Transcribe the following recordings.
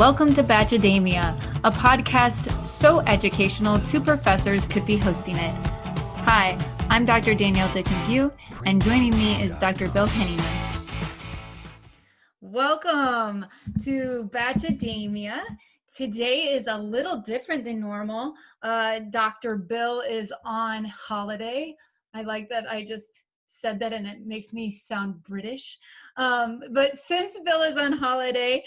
Welcome to Bachademia, a podcast so educational two professors could be hosting it. Hi, I'm Dr. Danielle Dick-McGue, and joining me is Dr. Bill Henneman. Welcome to Bachademia. Today is a little different than normal. Dr. Bill is on holiday. I like that I just said that and it makes me sound British. But since Bill is on holiday,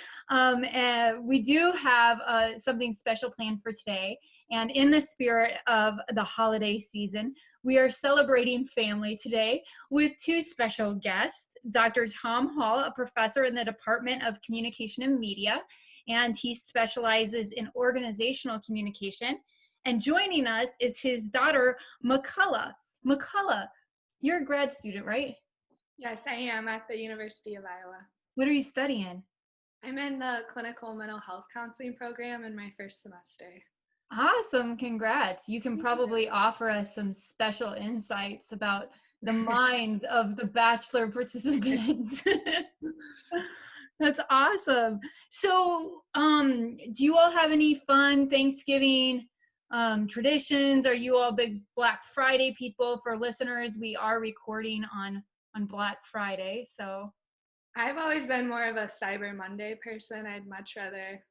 we do have something special planned for today. And in the spirit of the holiday season, we are celebrating family today with two special guests, Dr. Tom Hall, a professor in the Department of Communication and Media, and he specializes in organizational communication. And joining us is his daughter, McCulloch. McCulloch, you're a grad student, right? Yes, I am at the University of Iowa. What are you studying? I'm in the clinical mental health counseling program in my first semester. Awesome, congrats. You can probably offer us some special insights about the minds of the bachelor participants. That's awesome. So, do you all have any fun Thanksgiving traditions? Are you all big Black Friday people? For listeners, we are recording on Black Friday, so. I've always been more of a Cyber Monday person. I'd much rather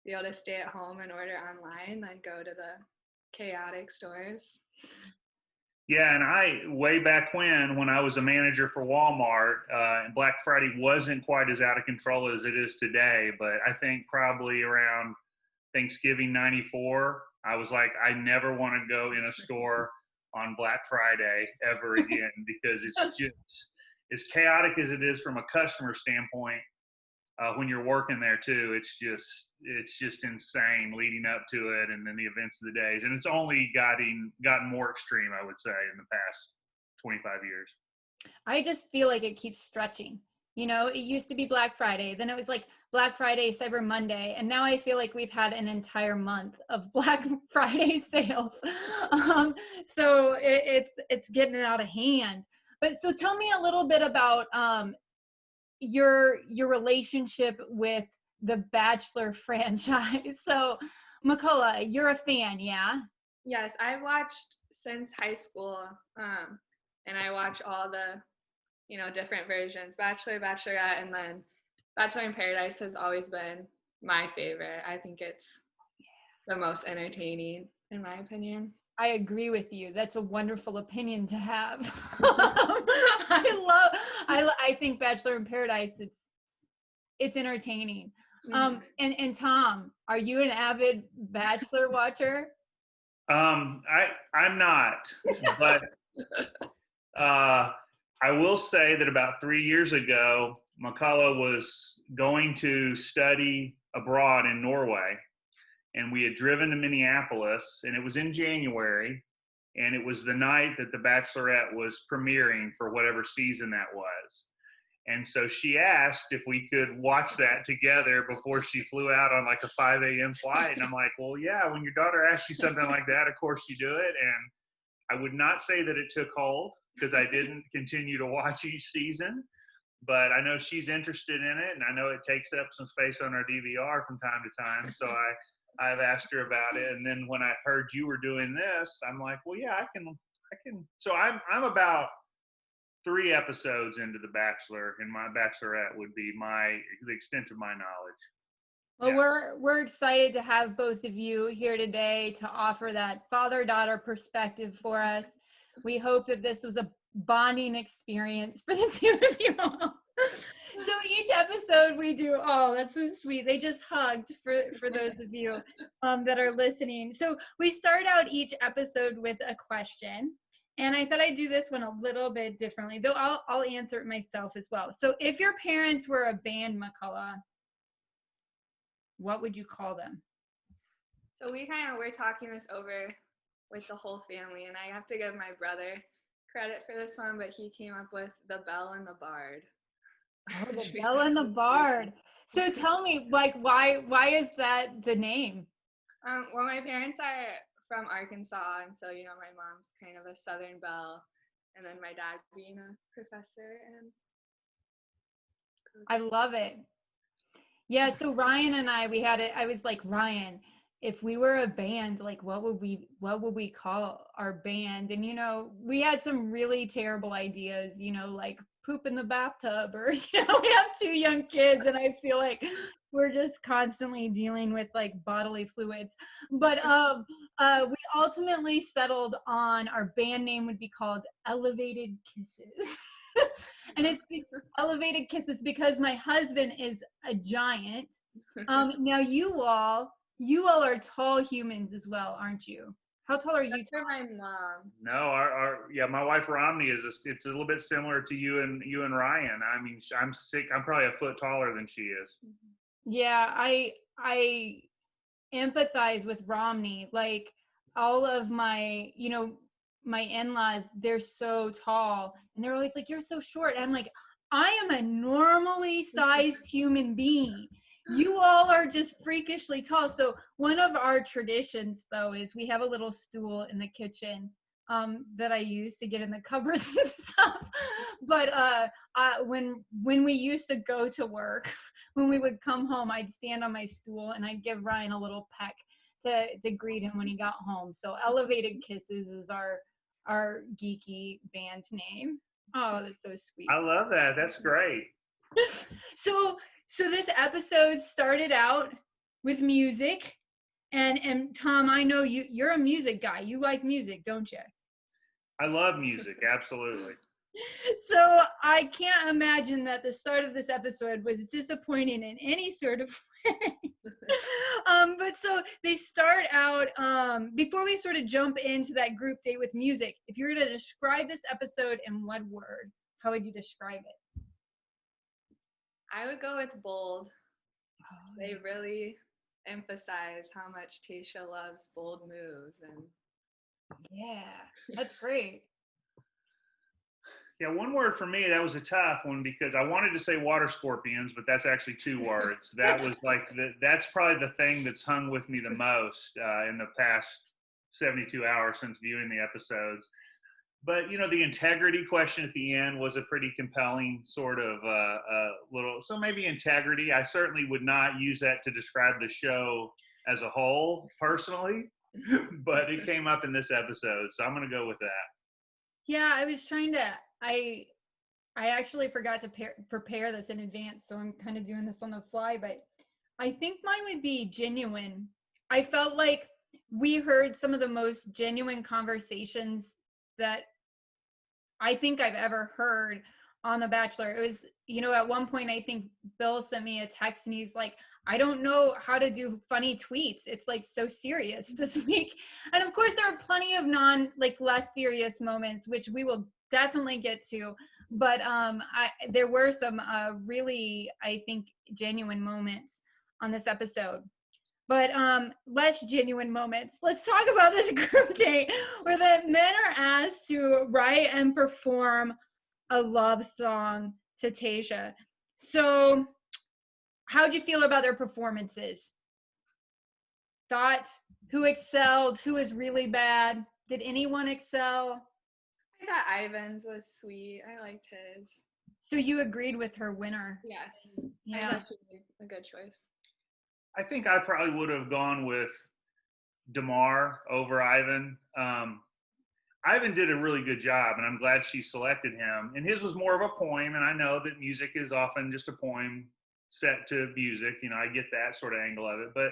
be able to stay at home and order online than go to the chaotic stores. Yeah, and way back when I was a manager for Walmart, and Black Friday wasn't quite as out of control as it is today, but I think probably around Thanksgiving '94, I was like, I never want to go in a store on Black Friday ever again because it's just as chaotic as it is from a customer standpoint. When you're working there too, it's just insane leading up to it, and then the events of the days, and it's only gotten more extreme, I would say, in the past 25 years. I just feel like it keeps stretching. You know, it used to be Black Friday, then it was like Black Friday, Cyber Monday, and now I feel like we've had an entire month of Black Friday sales. So it's getting out of hand. But so tell me a little bit about your relationship with the Bachelor franchise. So McCulloch, you're a fan, yeah? Yes, I've watched since high school, and I watch all the different versions, Bachelor, Bachelorette, and then Bachelor in Paradise has always been my favorite. I think it's the most entertaining, in my opinion. I agree with you. That's a wonderful opinion to have. I think Bachelor in Paradise, it's entertaining. Mm-hmm. And Tom, are you an avid Bachelor watcher? I'm not, but I will say that about 3 years ago, McCulloch was going to study abroad in Norway, and we had driven to Minneapolis, and it was in January, and it was the night that The Bachelorette was premiering for whatever season that was. And so she asked if we could watch that together before she flew out on like a 5 a.m. flight. And I'm like, well, yeah, when your daughter asks you something like that, of course you do it. And I would not say that it took hold because I didn't continue to watch each season. But I know she's interested in it, and I know it takes up some space on our DVR from time to time. So I've asked her about it. And then when I heard you were doing this, I'm like, well, yeah, I can. So I'm about 3 episodes into The Bachelor, and my Bachelorette would be the extent of my knowledge. Well, yeah. We're excited to have both of you here today to offer that father-daughter perspective for us. We hope that this was a bonding experience for the two of you all. So each episode we do, oh, that's so sweet. They just hugged for those of you that are listening. So we start out each episode with a question. And I thought I'd do this one a little bit differently, though I'll answer it myself as well. So if your parents were a band, McCulloch, what would you call them? So we're talking this over with the whole family, and I have to give my brother credit for this one, but he came up with The Belle and the Bard. Oh, The Belle and the Bard. So tell me, like, why is that the name? Well, my parents are from Arkansas, and so my mom's kind of a Southern belle, and then my dad being a professor. And I love it. Yeah, so Ryan and I, we had it. I was like, Ryan, if we were a band, like what would we call our band? And we had some really terrible ideas, like poop in the bathtub, or we have 2 young kids, and I feel like we're just constantly dealing with like bodily fluids. But we ultimately settled on our band name would be called Elevated Kisses. And it's Elevated Kisses because my husband is a giant. Now you all are tall humans as well, aren't you? How tall are you? That's for my mom. No, our yeah, my wife Romney it's a little bit similar to you and Ryan. I mean, I'm sick. I'm probably a foot taller than she is. Yeah, I empathize with Romney. Like all of my, my in-laws, they're so tall and they're always like, you're so short. And I'm like, I am a normally sized human being. You all are just freakishly tall. So one of our traditions though is we have a little stool in the kitchen that I use to get in the cupboards and stuff. But when we used to go to work, when we would come home, I'd stand on my stool and I'd give Ryan a little peck to greet him when he got home. So Elevated Kisses is our geeky band name. Oh, that's so sweet. I love that. That's great. So this episode started out with music, and Tom, I know you're a music guy. You like music, don't you? I love music, absolutely. So I can't imagine that the start of this episode was disappointing in any sort of way. But so they start out, before we sort of jump into that group date with music, if you were to describe this episode in one word, how would you describe it? I would go with bold. They really emphasize how much Tayshia loves bold moves. And yeah, that's great. Yeah, one word for me, that was a tough one because I wanted to say water scorpions, but that's actually 2 words. That was like, that's probably the thing that's hung with me the most in the past 72 hours since viewing the episodes. But, the integrity question at the end was a pretty compelling sort of little, so maybe integrity. I certainly would not use that to describe the show as a whole personally, but it came up in this episode, so I'm going to go with that. Yeah, I was trying to, I actually forgot to prepare this in advance, so I'm kind of doing this on the fly, but I think mine would be genuine. I felt like we heard some of the most genuine conversations that I think I've ever heard on The Bachelor. It was, at one point, I think Bill sent me a text and he's like, I don't know how to do funny tweets. It's like so serious this week. And of course, there are plenty of less serious moments, which we will definitely get to. But there were some really, I think, genuine moments on this episode. But less genuine moments. Let's talk about this group date where the men are asked to write and perform a love song to Tayshia. So how'd you feel about their performances? Thoughts? Who excelled? Who was really bad? Did anyone excel? I thought Ivan's was sweet. I liked his. So you agreed with her winner? Yes. Yeah. I thought she made a good choice. I think I probably would have gone with DeMar over Ivan. Ivan did a really good job, and I'm glad she selected him. And his was more of a poem, and I know that music is often just a poem set to music. I get that sort of angle of it. But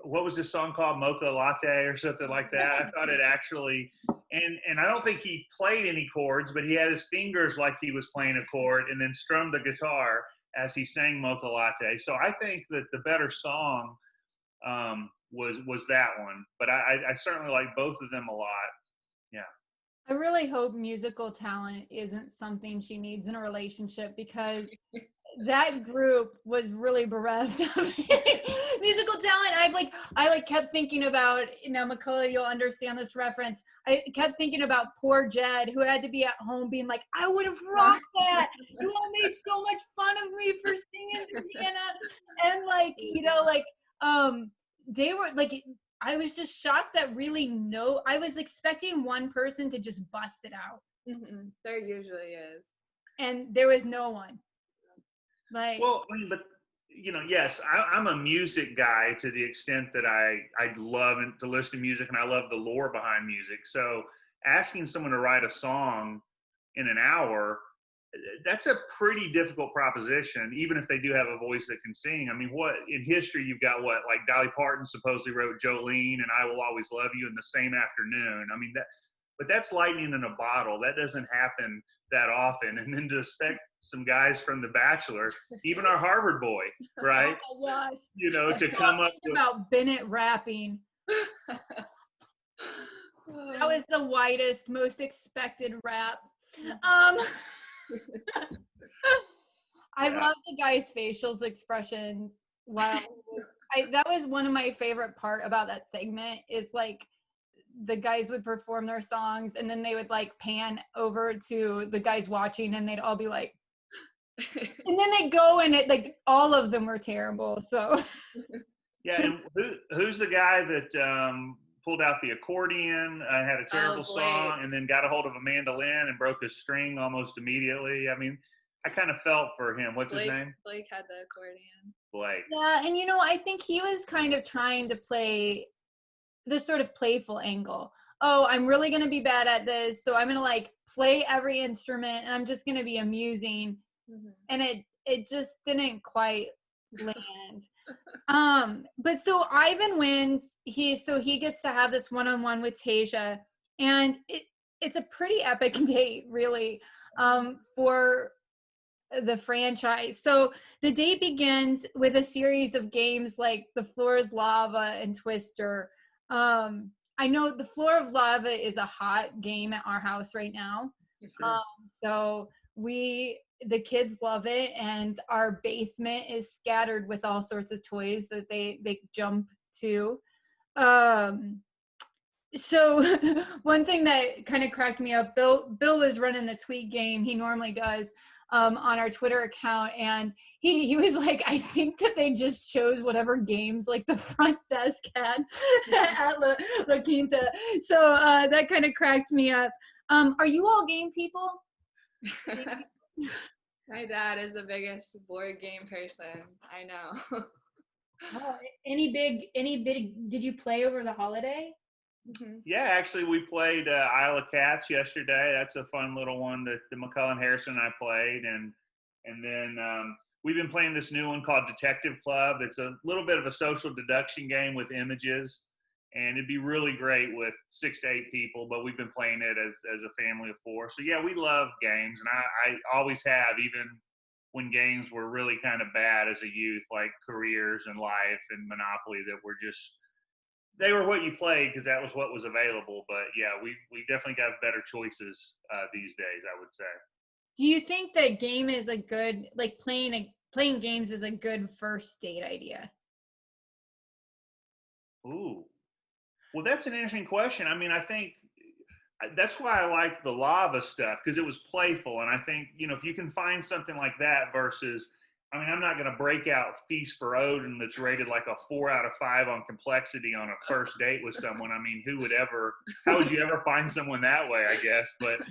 what was this song called? Mocha Latte or something like that? I thought it actually, and I don't think he played any chords, but he had his fingers like he was playing a chord and then strummed the guitar as he sang Mocha Latte. So I think that the better song was that one. But I certainly like both of them a lot. Yeah. I really hope musical talent isn't something she needs in a relationship, because that group was really bereft of musical talent. I kept thinking about, McCulloch, you'll understand this reference. I kept thinking about poor Jed, who had to be at home being like, I would have rocked that. You all made so much fun of me for singing to Hannah. And they were like, I was just shocked that I was expecting one person to just bust it out. Mm-hmm. There usually is. And there was no one. Like, well, but yes, I'm a music guy to the extent that I love to listen to music, and I love the lore behind music. So asking someone to write a song in an hour, that's a pretty difficult proposition, even if they do have a voice that can sing. I mean, what in history you've got like Dolly Parton supposedly wrote Jolene and I Will Always Love You in the same afternoon. I mean, but that's lightning in a bottle. That doesn't happen that often. And then to expect some guys from The Bachelor, even our Harvard boy, right? Oh my gosh. To come up with about Bennett rapping. That was the widest, most expected rap. I love the guy's facial expressions. Wow. That was one of my favorite part about that segment is like the guys would perform their songs and then they would like pan over to the guys watching and they'd all be like, and then they go and it like all of them were terrible. So yeah, and who's the guy that pulled out the accordion, had a terrible song, and then got a hold of a mandolin and broke a string almost immediately? I mean, I kind of felt for him. What's his name? Blake had the accordion. Blake. Yeah, and I think he was kind of trying to play this sort of playful angle. Oh, I'm really going to be bad at this, so I'm going to like play every instrument and I'm just going to be amusing. Mm-hmm. And it just didn't quite land. But so Ivan wins. He gets to have this one-on-one with Tayshia, and it's a pretty epic date, really, for the franchise. So the date begins with a series of games like The Floor is Lava and Twister. I know The Floor of Lava is a hot game at our house right now. Sure. So the kids love it, and our basement is scattered with all sorts of toys that they jump to. So one thing that kind of cracked me up, Bill was running the tweet game, he normally does, on our Twitter account, and he was like, I think that they just chose whatever games like the front desk had at La Quinta. So that kind of cracked me up. Are you all game people? My dad is the biggest board game person I know. Oh, any big did you play over the holiday? Mm-hmm. Yeah, actually we played Isle of Cats yesterday. That's a fun little one that McCulloch and Harrison and I played, and then we've been playing this new one called Detective Club. It's a little bit of a social deduction game with images, and it'd be really great with 6 to 8 people, but we've been playing it as a family of 4. So yeah, we love games, and I always have, even when games were really kind of bad as a youth, like Careers and Life and Monopoly, that were just, they were what you played because that was what was available. But yeah, we definitely got better choices these days, I would say. Do you think that game is a good, like playing games is a good first date idea? Ooh, well, that's an interesting question. I mean, I think that's why I like the lava stuff, because it was playful. And I think, if you can find something like that versus, I mean, I'm not going to break out Feast for Odin that's rated like a 4 out of 5 on complexity on a first date with someone. I mean, how would you ever find someone that way, I guess? But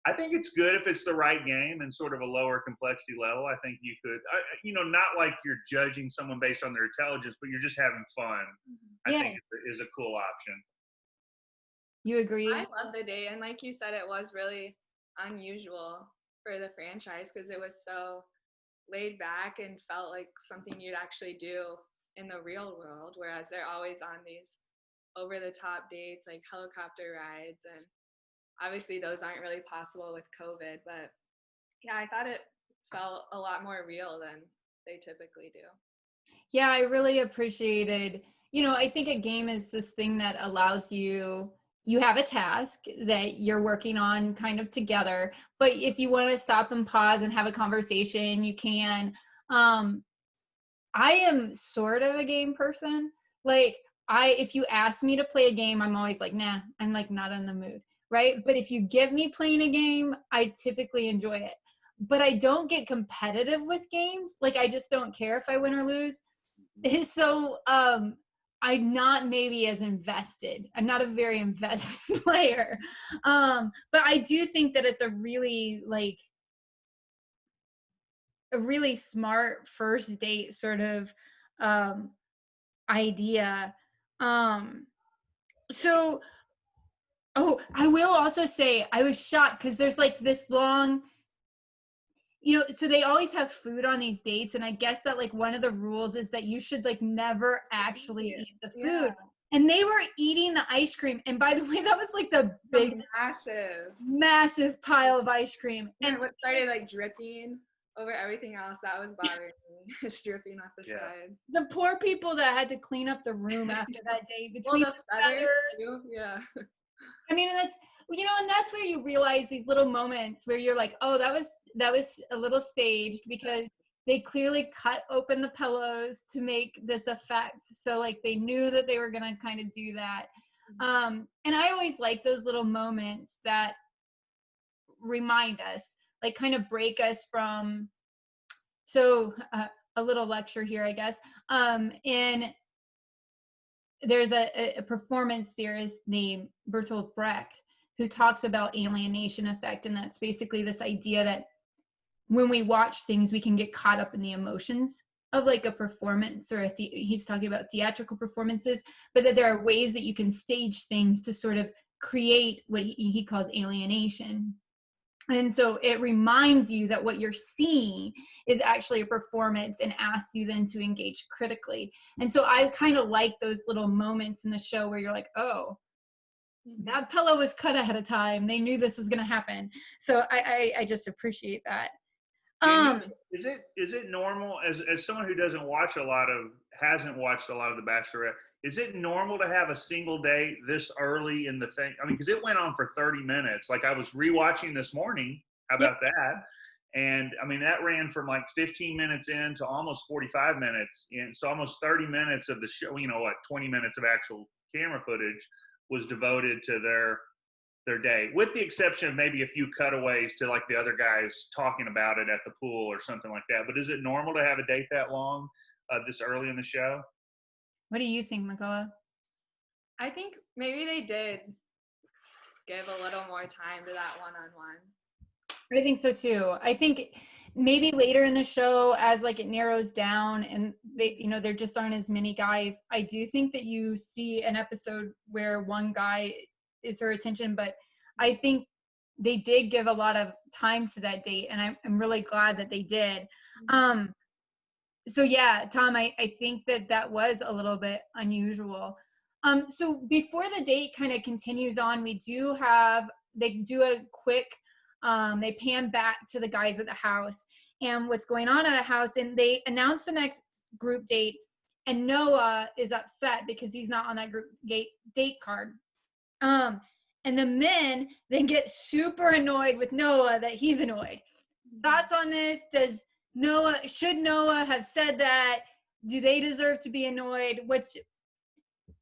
I think it's good if it's the right game and sort of a lower complexity level. I think you could, not like you're judging someone based on their intelligence, but you're just having fun. I think it is a cool option. You agree? I love the date, and like you said, it was really unusual for the franchise because it was so laid back and felt like something you'd actually do in the real world, whereas they're always on these over-the-top dates like helicopter rides, and obviously those aren't really possible with COVID, but yeah, I thought it felt a lot more real than they typically do. Yeah, I really appreciated, I think a game is this thing that allows you have a task that you're working on kind of together, but if you want to stop and pause and have a conversation, you can. I am sort of a game person. Like if you ask me to play a game, I'm always like, nah, I'm like not in the mood. Right. But if you give me playing a game, I typically enjoy it, but I don't get competitive with games. Like I just don't care if I win or lose. So, I'm not maybe as invested. I'm not a very invested player. But I do think that it's a really a really smart first date sort of idea. So, oh, I will also say I was shocked because there's like this long, so they always have food on these dates, and I guess that like one of the rules is that you should like never actually eat the food. Yeah. And they were eating the ice cream, and by the way, that was like the biggest, massive pile of ice cream. And what started like dripping over everything else, that was bothering me. It's dripping off the side. The poor people that had to clean up the room after that day between the feathers. Yeah. I mean, and that's where you realize these little moments where you're like, oh, that was a little staged, because they clearly cut open the pillows to make this effect. So like they knew that they were going to kind of do that. And I always like those little moments that remind us, like kind of break us from, a little lecture here, I guess. And there's a performance theorist named Bertolt Brecht who talks about alienation effect. And that's basically this idea that when we watch things, we can get caught up in the emotions of like a performance, or he's talking about theatrical performances, but that there are ways that you can stage things to sort of create what he calls alienation. And so it reminds you that what you're seeing is actually a performance and asks you then to engage critically. And so I kind of like those little moments in the show where you're like, oh, that pillow was cut ahead of time. They knew this was going to happen. So I just appreciate that. Is it normal, as someone who hasn't watched a lot of The Bachelorette, is it normal to have a single date this early in the thing? I mean, because it went on for 30 minutes. Like I was rewatching this morning. How about that? And I mean, that ran from like 15 minutes in to almost 45 minutes in. So almost 30 minutes of the show, 20 minutes of actual camera footage was devoted to their day, with the exception of maybe a few cutaways to like the other guys talking about it at the pool or something like that. But is it normal to have a date that long this early in the show? What do you think, McCulloch? I think maybe they did give a little more time to that one-on-one. I think so too. I think maybe later in the show, as like it narrows down and they, there just aren't as many guys, I do think that you see an episode where one guy is her attention, but I think they did give a lot of time to that date, and I'm really glad that they did. So yeah, Tom, I think that was a little bit unusual. So before the date kind of continues on, they do a quick, they pan back to the guys at the house and what's going on at the house, and they announce the next group date, and Noah is upset because he's not on that group date card. And the men then get super annoyed with Noah that he's annoyed. Thoughts on this? Should Noah have said that? Do they deserve to be annoyed?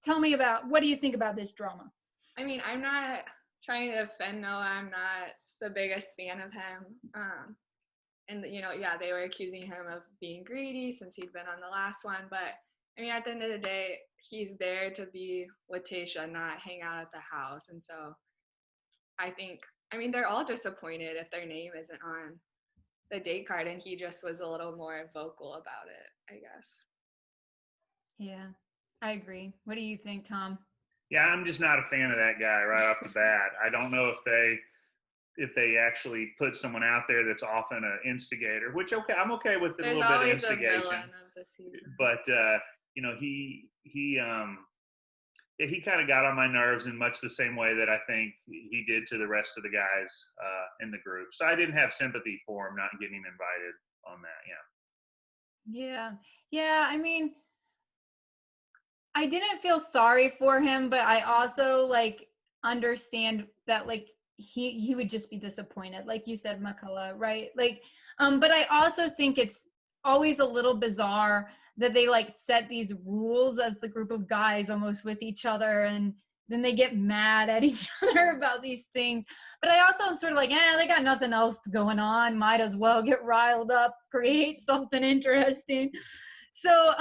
Tell me what do you think about this drama? I mean, I'm not trying to offend Noah. I'm not the biggest fan of him. And they were accusing him of being greedy since he'd been on the last one. But I mean, at the end of the day, he's there to be with Tayshia, not hang out at the house. And so I think, they're all disappointed if their name isn't on the date card, and he just was a little more vocal about it, I guess. Yeah, I agree. What do you think, Tom? Yeah, I'm just not a fan of that guy right off the bat. I don't know if they actually put someone out there that's often an instigator, which I'm okay with a little bit of instigation. A villain of the season. But he kind of got on my nerves in much the same way that I think he did to the rest of the guys in the group. So I didn't have sympathy for him not getting invited on that. Yeah. I mean, I didn't feel sorry for him, but I also like understand that like he would just be disappointed, like you said, McCulloch, right? Like, but I also think it's always a little bizarre that they like set these rules as the group of guys almost with each other, and then they get mad at each other about these things. But I also am sort of like, they got nothing else going on. Might as well get riled up, create something interesting. So,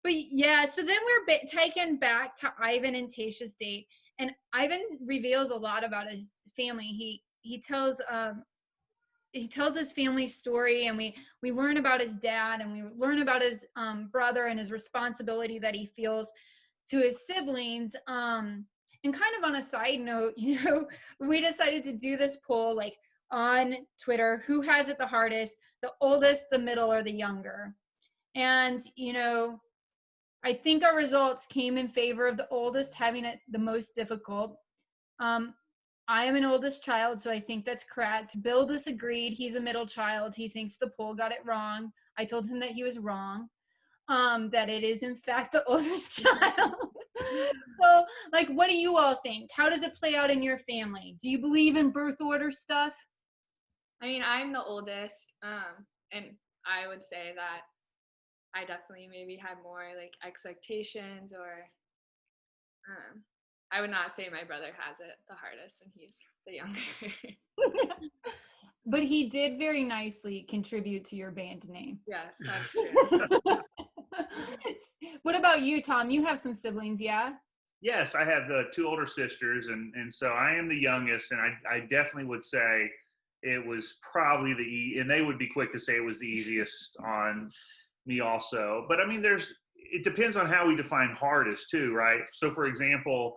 but yeah, so then we're taken back to Ivan and Tayshia's date, and Ivan reveals a lot about his family. He tells he tells his family story, and we learn about his dad, and we learn about his brother and his responsibility that he feels to his siblings. And kind of on a side note, we decided to do this poll, like, on Twitter, who has it the hardest, the oldest, the middle, or the younger? And I think our results came in favor of the oldest having it the most difficult. I am an oldest child, so I think that's correct. Bill disagreed. He's a middle child. He thinks the poll got it wrong. I told him that he was wrong, that it is, in fact, the oldest child. So, like, what do you all think? How does it play out in your family? Do you believe in birth order stuff? I mean, I'm the oldest, and I would say that I definitely maybe had more like expectations, or I would not say my brother has it the hardest and he's the younger. But he did very nicely contribute to your band name. Yes, that's true. What about you, Tom? You have some siblings, yeah? Yes, I have 2 older sisters, and so I am the youngest, and I definitely would say it was probably and they would be quick to say it was the easiest on me also. But I mean, it depends on how we define hardest too, right? So for example,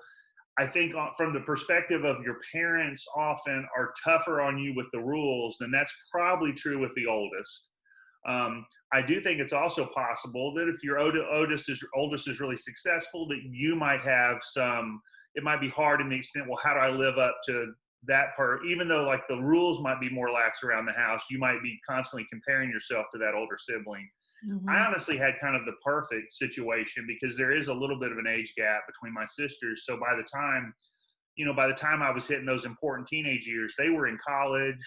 I think from the perspective of your parents often are tougher on you with the rules, then that's probably true with the oldest. I do think it's also possible that if your oldest is really successful, that you might have it might be hard in the extent, well, how do I live up to that part? Even though like the rules might be more lax around the house, you might be constantly comparing yourself to that older sibling. Mm-hmm. I honestly had kind of the perfect situation because there is a little bit of an age gap between my sisters. So by the time I was hitting those important teenage years, they were in college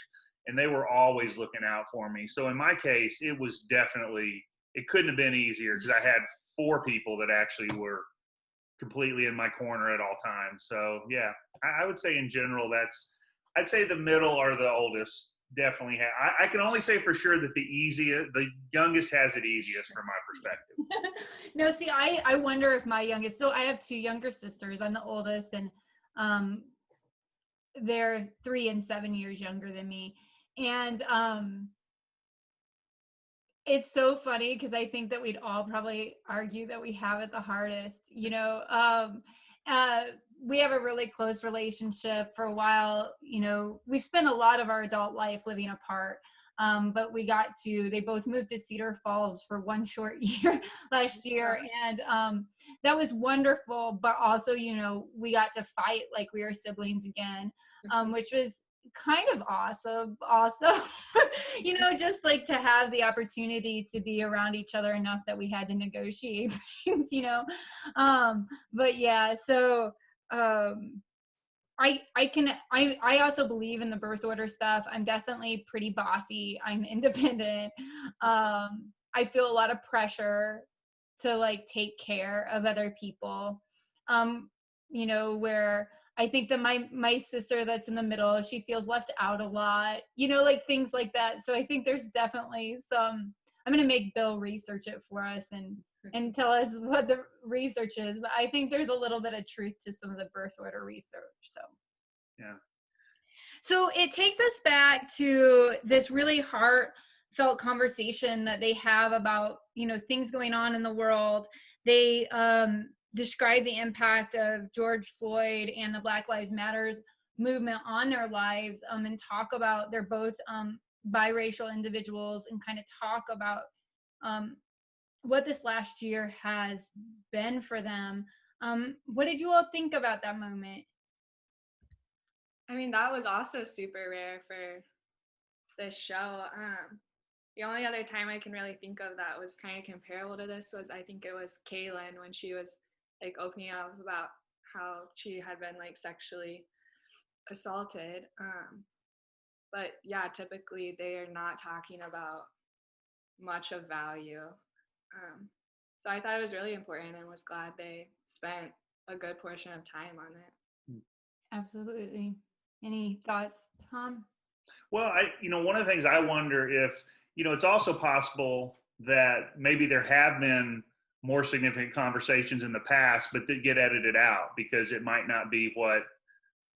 and they were always looking out for me. So in my case, it couldn't have been easier because I had 4 people that actually were completely in my corner at all times. So yeah, I would say in general, I'd say the middle or the oldest definitely I can only say for sure that the youngest has it easiest from my perspective. No, see, I wonder if my youngest, so I have 2 younger sisters. I'm the oldest, and they're 3 and 7 years younger than me. And it's so funny because I think that we'd all probably argue that we have it the hardest. We have a really close relationship for a while. We've spent a lot of our adult life living apart. But they both moved to Cedar Falls for 1 short year last year. And that was wonderful. But also, we got to fight like we were siblings again, which was kind of awesome also. Just like to have the opportunity to be around each other enough that we had to negotiate things, but yeah, so I also believe in the birth order stuff. I'm definitely pretty bossy. I'm independent. I feel a lot of pressure to like take care of other people, where I think that my sister that's in the middle, she feels left out a lot, like things like that. So I think there's definitely I'm going to make Bill research it for us and tell us what the research is. But I think there's a little bit of truth to some of the birth order research. So, yeah. So it takes us back to this really heartfelt conversation that they have about, things going on in the world. They, describe the impact of George Floyd and the Black Lives Matters movement on their lives, and talk about, they're both biracial individuals, and kind of talk about what this last year has been for them. What did you all think about that moment? I mean, that was also super rare for this show. The only other time I can really think of that was kind of comparable to this was, I think it was Kaylin, when she was like opening up about how she had been like sexually assaulted. But yeah, typically they are not talking about much of value. So I thought it was really important and was glad they spent a good portion of time on it. Absolutely. Any thoughts, Tom? Well, one of the things I wonder if, it's also possible that maybe there have been more significant conversations in the past, but that get edited out because it might not be what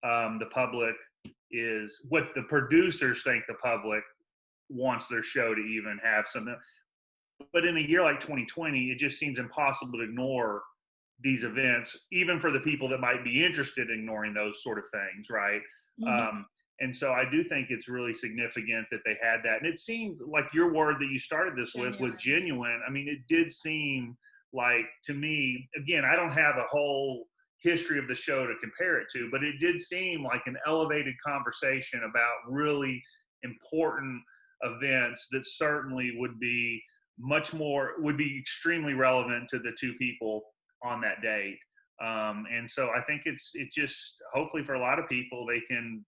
the public what the producers think the public wants their show to even have something. But in a year like 2020, it just seems impossible to ignore these events, even for the people that might be interested in ignoring those sort of things, right? Mhm. And so I do think it's really significant that they had that. And it seemed like your word that you started this with genuine. I mean, it did seem like, to me, again, I don't have a whole history of the show to compare it to, but it did seem like an elevated conversation about really important events that certainly would be extremely relevant to the two people on that date. And so I think it just, hopefully for a lot of people, they can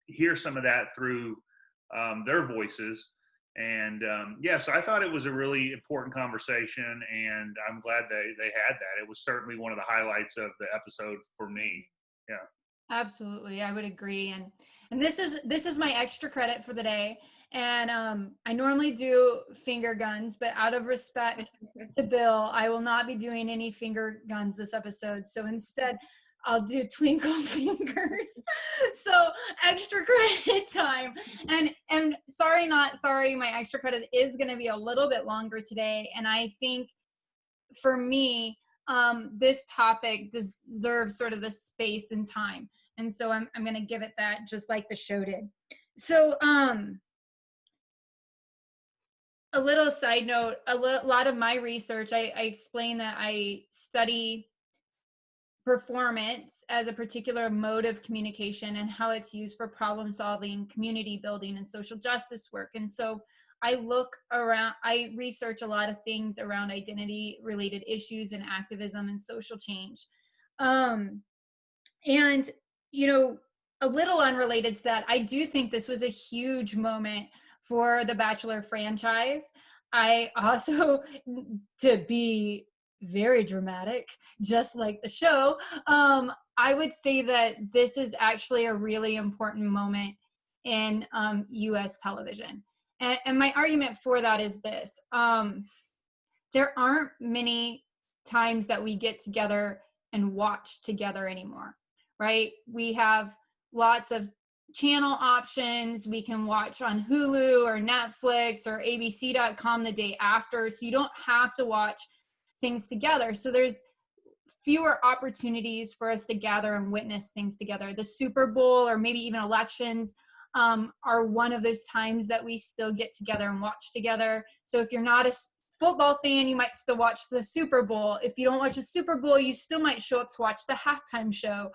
hear some of that through their voices. And so I thought it was a really important conversation, and I'm glad they had that. It was certainly one of the highlights of the episode for me. Yeah. Absolutely, I would agree. And this is my extra credit for the day. And I normally do finger guns, but out of respect to Bill, I will not be doing any finger guns this episode. So instead, I'll do twinkle fingers. So extra credit time. And sorry, not sorry, my extra credit is going to be a little bit longer today. And I think for me, this topic deserves sort of the space and time. And so I'm going to give it that, just like the show did. So a little side note, a lot of my research, I explain that I study performance as a particular mode of communication and how it's used for problem solving, community building, and social justice work. And so I research a lot of things around identity related issues and activism and social change. And, a little unrelated to that, I do think this was a huge moment for the Bachelor franchise. I also, to be very dramatic, just like the show, I would say that this is actually a really important moment in US television. And my argument for that is this. There aren't many times that we get together and watch together anymore, right? We have lots of channel options. We can watch on Hulu or Netflix or abc.com the day after. So you don't have to watch things together. So there's fewer opportunities for us to gather and witness things together. The Super Bowl or maybe even elections are one of those times that we still get together and watch together. So if you're not a football fan, you might still watch the Super Bowl. If you don't watch the Super Bowl, you still might show up to watch the halftime show.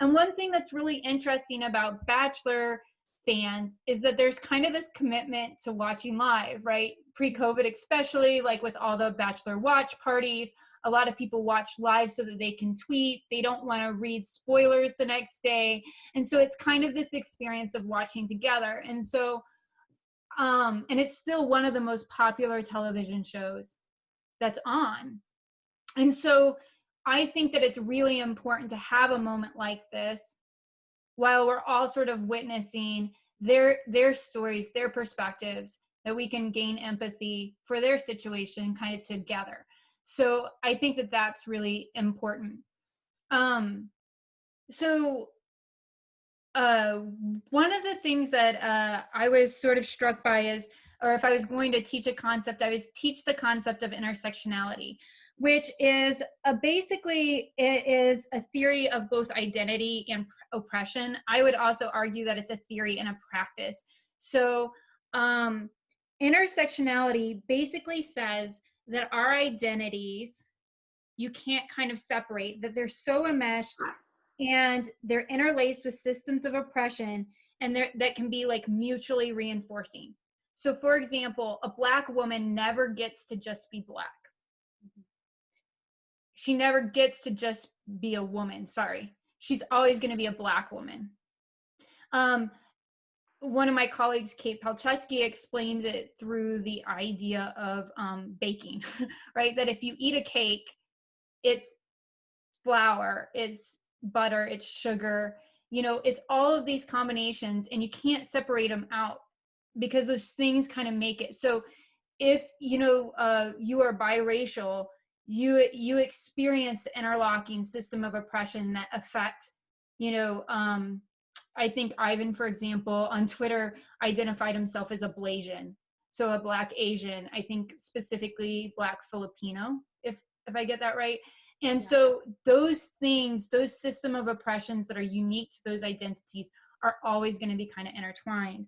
And one thing that's really interesting about Bachelor fans is that there's kind of this commitment to watching live, right? Pre-COVID, especially, like with all the Bachelor watch parties, a lot of people watch live so that they can tweet. They don't want to read spoilers the next day. And so it's kind of this experience of watching together. And so, and it's still one of the most popular television shows that's on. And so I think that it's really important to have a moment like this while we're all sort of witnessing their stories, their perspectives, that we can gain empathy for their situation kind of together. So I think that that's really important. One of the things that I was sort of struck by is, or if I was going to teach a concept, I would teach the concept of intersectionality, which is basically, it is a theory of both identity and oppression. I would also argue that it's a theory and a practice. So intersectionality basically says that our identities, you can't kind of separate, that they're so enmeshed and they're interlaced with systems of oppression, and that can be like mutually reinforcing. So for example, a Black woman never gets to just be Black. She never gets to just be a woman. Sorry. She's always going to be a Black woman. One of my colleagues, Kate Palczewski, explains it through the idea of baking, right? That if you eat a cake, it's flour, it's butter, it's sugar, it's all of these combinations, and you can't separate them out because those things kind of make it. So if, you are biracial, you experience the interlocking system of oppression that affect, I think Ivan, for example, on Twitter identified himself as a Blasian, so a Black Asian, I think specifically Black Filipino, if I get that right. And so those things, those system of oppressions that are unique to those identities are always going to be kind of intertwined.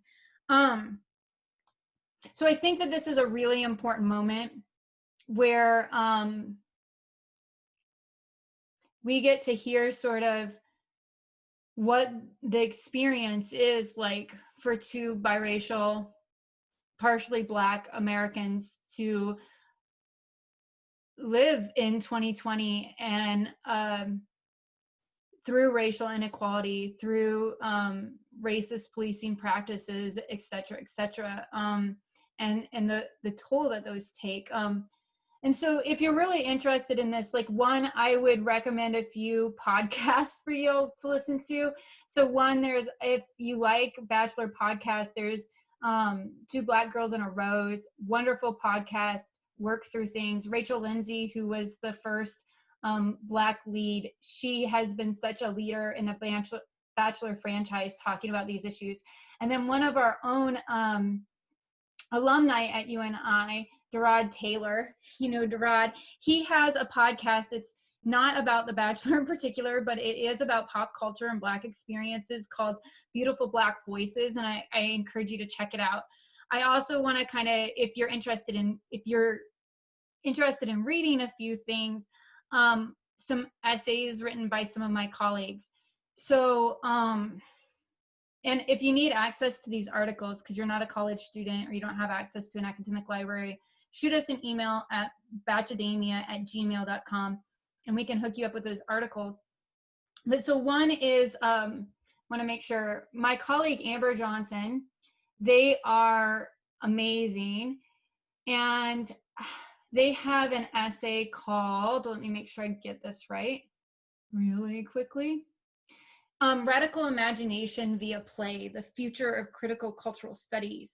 So I think that this is a really important moment where we get to hear sort of what the experience is like for two biracial, partially Black Americans to live in 2020 and through racial inequality, through racist policing practices, et cetera, and the toll that those take. And so if you're really interested in this, like one, I would recommend a few podcasts for you to listen to. So one, if you like Bachelor podcasts, there's Two Black Girls in a Rose, wonderful podcast, work through things. Rachel Lindsay, who was the first Black lead, she has been such a leader in the Bachelor franchise talking about these issues. And then one of our own alumni at UNI, Darad Taylor, Darad, he has a podcast. It's not about The Bachelor in particular, but it is about pop culture and Black experiences, called Beautiful Black Voices, and I encourage you to check it out. I also want to kind of, if you're interested in reading a few things, some essays written by some of my colleagues. So, and if you need access to these articles, because you're not a college student or you don't have access to an academic library, shoot us an email at batchademia@gmail.com and we can hook you up with those articles. But so one is, want to make sure, my colleague Amber Johnson, they are amazing. And they have an essay called, let me make sure I get this right really quickly. Radical Imagination via Play, the Future of Critical Cultural Studies.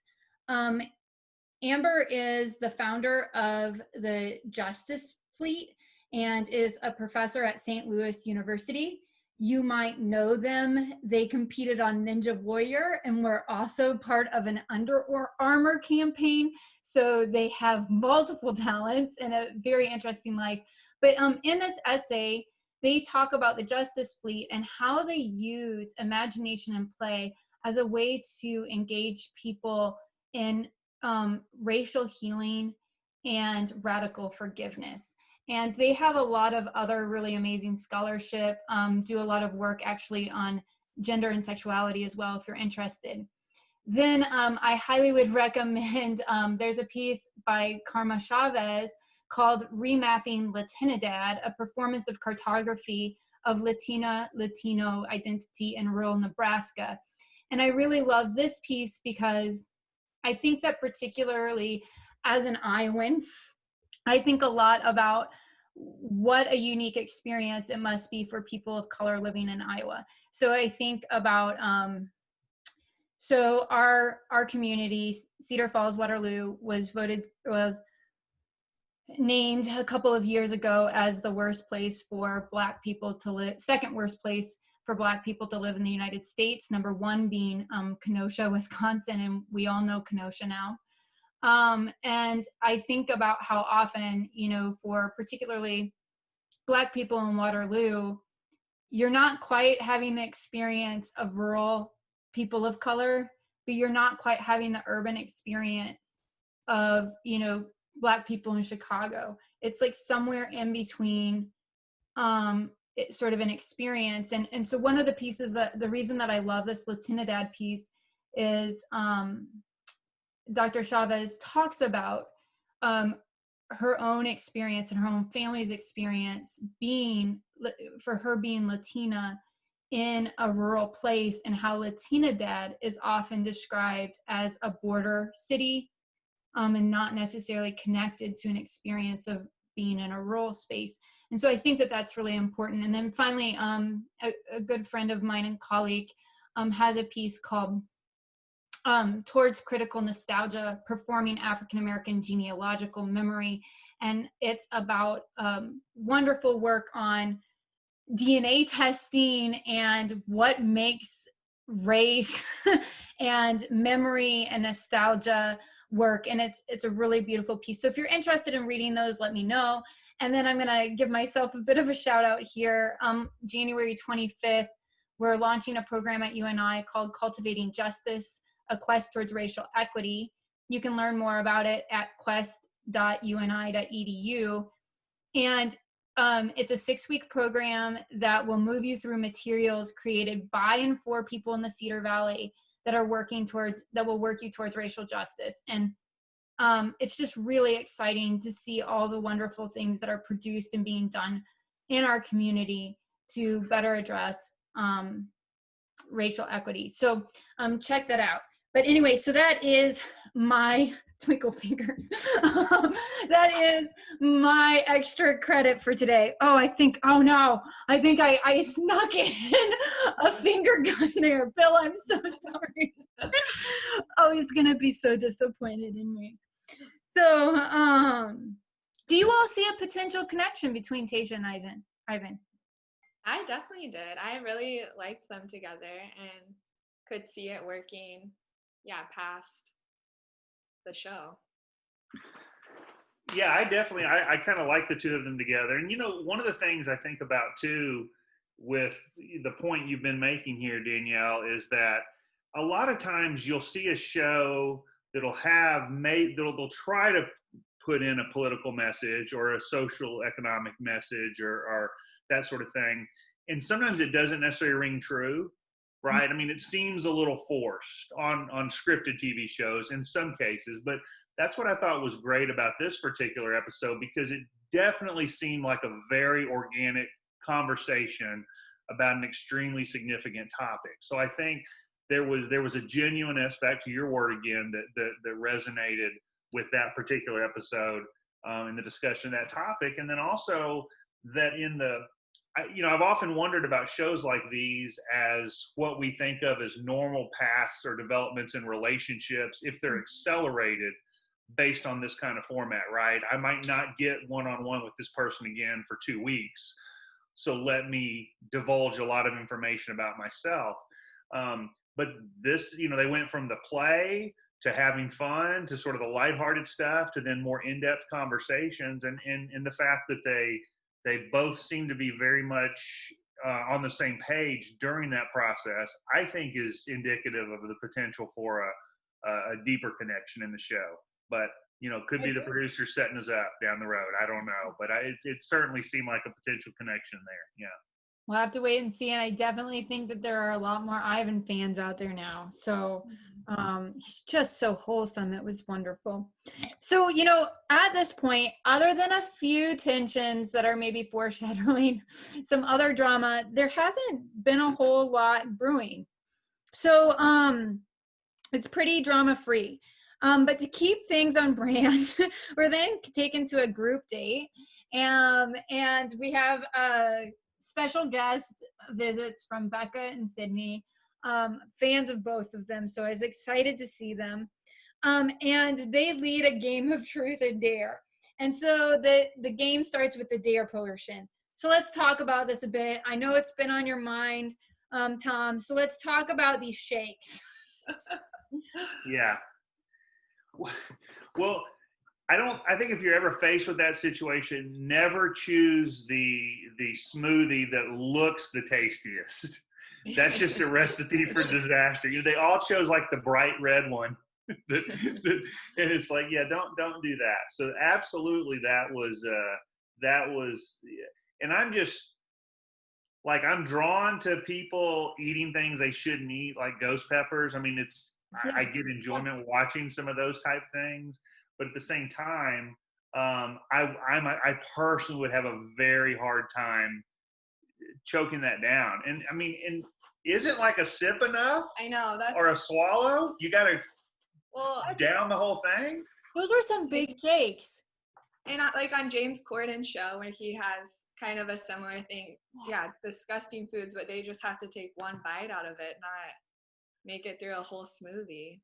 Amber is the founder of the Justice Fleet and is a professor at St. Louis University. You might know them. They competed on Ninja Warrior and were also part of an Under Armour campaign. So they have multiple talents and a very interesting life. But in this essay, they talk about the Justice Fleet and how they use imagination and play as a way to engage people in racial healing and radical forgiveness. And they have a lot of other really amazing scholarship, do a lot of work actually on gender and sexuality as well, if you're interested. Then I highly would recommend, there's a piece by Karma Chavez called Remapping Latinidad, a performance of cartography of Latino identity in rural Nebraska. And I really love this piece because I think that particularly as an Iowan, I think a lot about what a unique experience it must be for people of color living in Iowa. So I think about, so our community, Cedar Falls, Waterloo, was named a couple of years ago as the worst place for Black people to live, second worst place for Black people to live in the United States, number one being Kenosha, Wisconsin, and we all know Kenosha now. And I think about how often, for particularly Black people in Waterloo, you're not quite having the experience of rural people of color, but you're not quite having the urban experience of, Black people in Chicago. It's like somewhere in between, it's sort of an experience. And so one of the pieces the reason that I love this Latinidad piece is, Dr. Chavez talks about her own experience and her own family's experience being Latina in a rural place, and how Latinidad is often described as a border city and not necessarily connected to an experience of being in a rural space. And so I think that that's really important. And then finally, a good friend of mine and colleague has a piece called Towards Critical Nostalgia, Performing African-American Genealogical Memory. And it's about wonderful work on DNA testing and what makes race and memory and nostalgia work, and it's a really beautiful piece. So if you're interested in reading those, let me know. And then I'm gonna give myself a bit of a shout out here. January 25th, we're launching a program at UNI called Cultivating Justice, a quest towards racial equity. You can learn more about it at quest.uni.edu. And it's a 6-week program that will move you through materials created by and for people in the Cedar Valley that will work you towards racial justice. And it's just really exciting to see all the wonderful things that are produced and being done in our community to better address racial equity. So check that out. But anyway, so that is my twinkle fingers. That is my extra credit for today. I think I snuck in a finger gun there. Bill, I'm so sorry. He's going to be so disappointed in me. So, do you all see a potential connection between Tayshia and Ivan? I definitely did. I really liked them together and could see it working, past the show. Yeah, I kind of like the two of them together. And, one of the things I think about, too, with the point you've been making here, Danielle, is that a lot of times you'll see a show they'll try to put in a political message or a social economic message or that sort of thing. And sometimes it doesn't necessarily ring true, right? I mean, it seems a little forced on scripted TV shows in some cases, but that's what I thought was great about this particular episode, because it definitely seemed like a very organic conversation about an extremely significant topic. So I think there was a genuineness, back to your word again, that resonated with that particular episode in the discussion of that topic. And then also that I've often wondered about shows like these as what we think of as normal paths or developments in relationships, if they're accelerated based on this kind of format, right? I might not get one-on-one with this person again for 2 weeks, so let me divulge a lot of information about myself. But this, they went from the play to having fun to sort of the lighthearted stuff to then more in-depth conversations, and the fact that they both seem to be very much on the same page during that process, I think is indicative of the potential for a deeper connection in the show. But, could be the producer setting us up down the road. I don't know. But it certainly seemed like a potential connection there. Yeah. We'll have to wait and see. And I definitely think that there are a lot more Ivan fans out there now. So he's just so wholesome. It was wonderful. So, at this point, other than a few tensions that are maybe foreshadowing some other drama, there hasn't been a whole lot brewing. So it's pretty drama free. But to keep things on brand, we're then taken to a group date. And we have special guest visits from Becca and Sydney, fans of both of them. So I was excited to see them. And they lead a game of truth or dare. And so the game starts with the dare portion. So let's talk about this a bit. I know it's been on your mind, Tom. So let's talk about these shakes. Yeah. Well, I think if you're ever faced with that situation, never choose the smoothie that looks the tastiest. That's just a recipe for disaster. They all chose like the bright red one. And it's like, yeah, don't do that. So absolutely that was, and I'm just like, I'm drawn to people eating things they shouldn't eat, like ghost peppers. I mean, I get enjoyment watching some of those type things, but at the same time, I personally would have a very hard time choking that down. And I mean, isn't like a sip enough? I know or a swallow. You got to down the whole thing. Those are some big shakes. And like on James Corden's show, where he has kind of a similar thing. Yeah, it's disgusting foods, but they just have to take one bite out of it, not make it through a whole smoothie.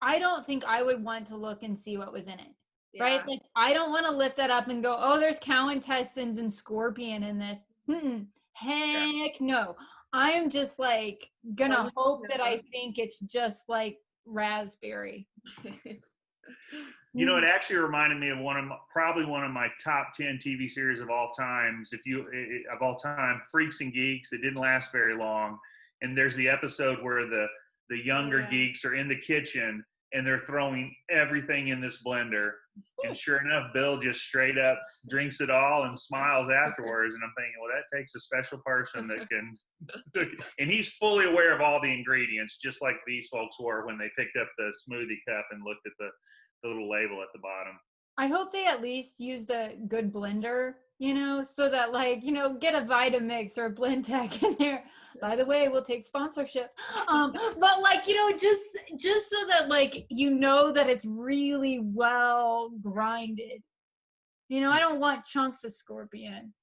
I don't think I would want to look and see what was in it. Yeah. Right? Like, I don't want to lift that up and go, oh, there's cow intestines and scorpion in this. Heck no. I'm just like gonna hope that I think it's just like raspberry. You know, it actually reminded me of probably one of my top 10 TV series of all times. Of all time, Freaks and Geeks. It didn't last very long, and there's the episode where the younger geeks are in the kitchen and they're throwing everything in this blender. And sure enough, Bill just straight up drinks it all and smiles afterwards. And I'm thinking, well, that takes a special person that can, and he's fully aware of all the ingredients, just like these folks were when they picked up the smoothie cup and looked at the little label at the bottom. I hope they at least used a good blender, you know, so that like, you know, get a Vitamix or a Blend Tech in there. By the way, we'll take sponsorship. But like, you know, just so that like, you know, that it's really well grinded. You know, I don't want chunks of scorpion.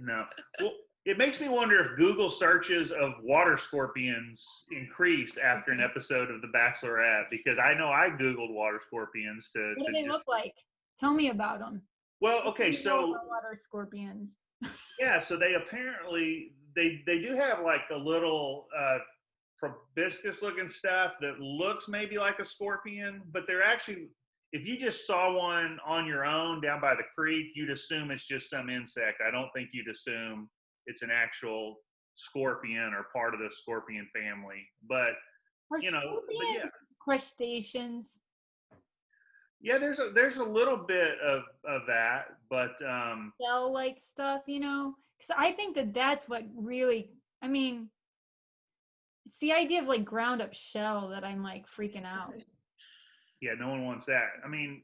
No. Well, it makes me wonder if Google searches of water scorpions increase after an episode of The Bachelorette, because I know I Googled water scorpions to. What do they look like? Tell me about them. Well, okay, so water scorpions. Yeah, so they apparently they do have like a little proboscis looking stuff that looks maybe like a scorpion, but they're actually, if you just saw one on your own down by the creek, you'd assume it's just some insect. I don't think you'd assume it's an actual scorpion or part of the scorpion family. But you know, but crustaceans. Yeah, there's a little bit of that, but shell-like stuff, you know, because I think that's what really, I mean, it's the idea of like ground up shell that I'm like freaking out. Yeah, no one wants that. I mean,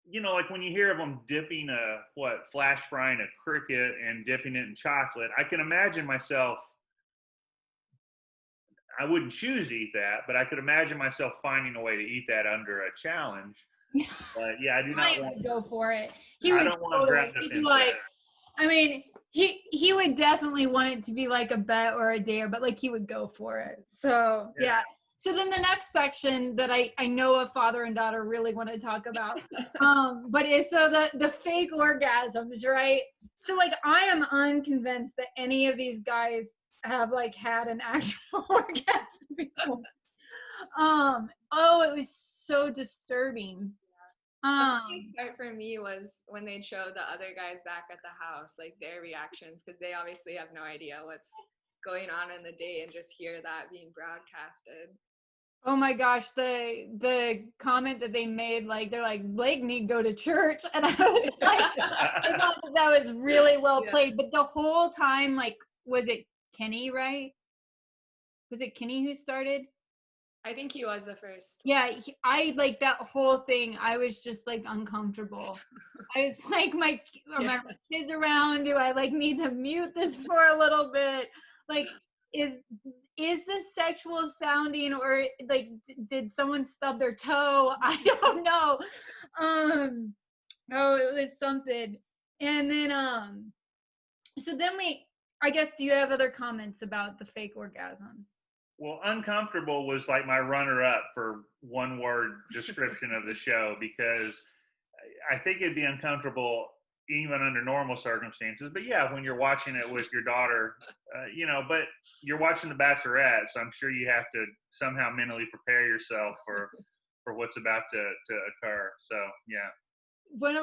you know, like when you hear of them dipping flash frying a cricket and dipping it in chocolate, I can imagine myself, I wouldn't choose to eat that, but I could imagine myself finding a way to eat that under a challenge. But yeah, I do not want to go for it. I don't want to ground up insect. Like, I mean, he would definitely want it to be like a bet or a dare, but like he would go for it. So yeah. So then the next section that I know a father and daughter really want to talk about, but it's so the fake orgasms, right? So like I am unconvinced that any of these guys have like had an actual orgasm before. It was so disturbing. The funny part for me was when they'd show the other guys back at the house, like their reactions, because they obviously have no idea what's going on in the day and just hear that being broadcasted. Oh my gosh, the comment that they made, like they're like, Blake need to go to church, and I was like, I thought that was really well played. But the whole time, like, was it Kenny, right? Was it Kenny who started? I think he was the first. Yeah, I like that whole thing. I was just like uncomfortable. I was like, my kids around. Do I like need to mute this for a little bit? Like, is this sexual sounding, or like did someone stub their toe? I don't know. It was something. And then so then I guess, do you have other comments about the fake orgasms? Well, uncomfortable was like my runner-up for one-word description of the show, because I think it'd be uncomfortable even under normal circumstances. But yeah, when you're watching it with your daughter, you know, but you're watching The Bachelorette, so I'm sure you have to somehow mentally prepare yourself for what's about to occur. So yeah. One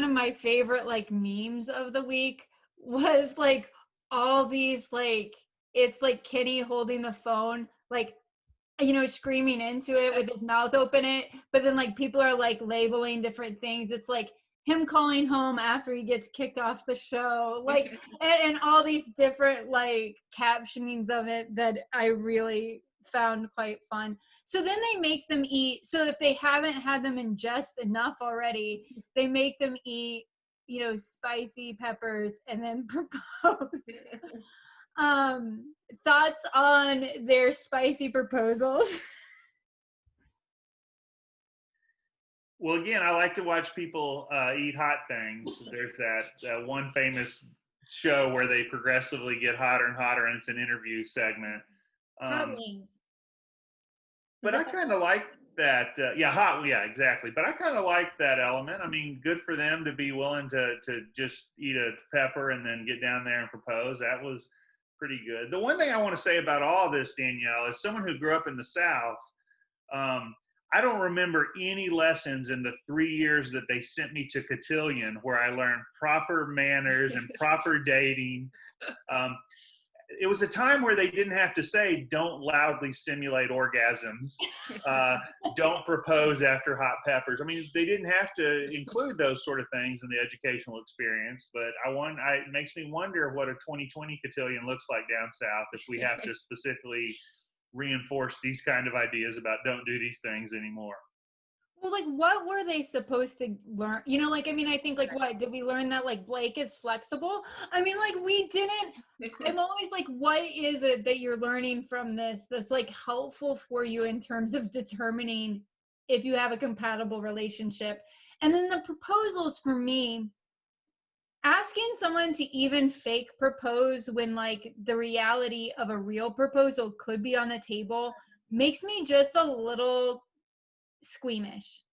of my favorite like memes of the week was like all these like, it's like Kenny holding the phone, like, you know, screaming into it with his mouth open it, but then like people are like labeling different things. It's like him calling home after he gets kicked off the show, like, and all these different like captionings of it that I really found quite fun. So then they make them eat. So if they haven't had them ingest enough already, they make them eat, you know, spicy peppers and then propose. Thoughts on their spicy proposals? Well, again, I like to watch people eat hot things. There's that one famous show where they progressively get hotter and hotter, and it's an interview segment. Hot wings. But I kind of like that yeah, exactly. But I kind of like that element. I mean, good for them to be willing to just eat a pepper and then get down there and propose. That was pretty good. The one thing I want to say about all this, Danielle, is someone who grew up in the South. I don't remember any lessons in the 3 years that they sent me to Cotillion where I learned proper manners and proper dating. It was a time where they didn't have to say, don't loudly simulate orgasms, don't propose after hot peppers. I mean, they didn't have to include those sort of things in the educational experience, but it makes me wonder what a 2020 cotillion looks like down south if we have to specifically reinforce these kind of ideas about don't do these things anymore. Well, like, what were they supposed to learn? You know, like, I mean, I think, like, what, did we learn that, like, Blake is flexible? I mean, like, we didn't. I'm always like, what is it that you're learning from this that's, like, helpful for you in terms of determining if you have a compatible relationship? And then the proposals for me, asking someone to even fake propose when, like, the reality of a real proposal could be on the table makes me just a little squeamish.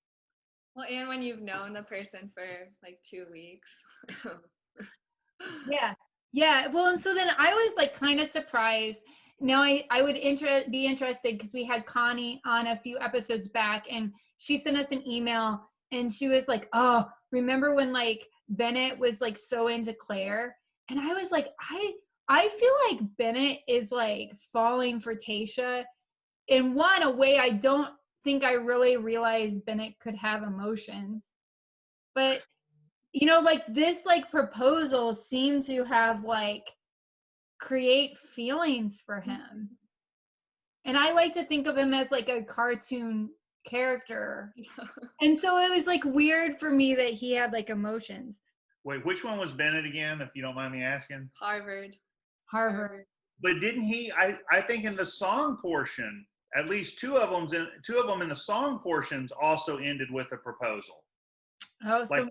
Well, and when you've known the person for like 2 weeks. Yeah. Well, and so then I was like kind of surprised. Now I would be interested because we had Connie on a few episodes back, and she sent us an email, and she was like, "Oh, remember when like Bennett was like so into Claire?" And I was like, I feel like Bennett is like falling for Tayshia in a way I don't think I really realized Bennett could have emotions. But, you know, like this like proposal seemed to have like create feelings for him. And I like to think of him as like a cartoon character. And so it was like weird for me that he had like emotions. Wait, which one was Bennett again, if you don't mind me asking? Harvard. But didn't he, I think in the song portion, at least two of them in the song portions also ended with a proposal. Oh, like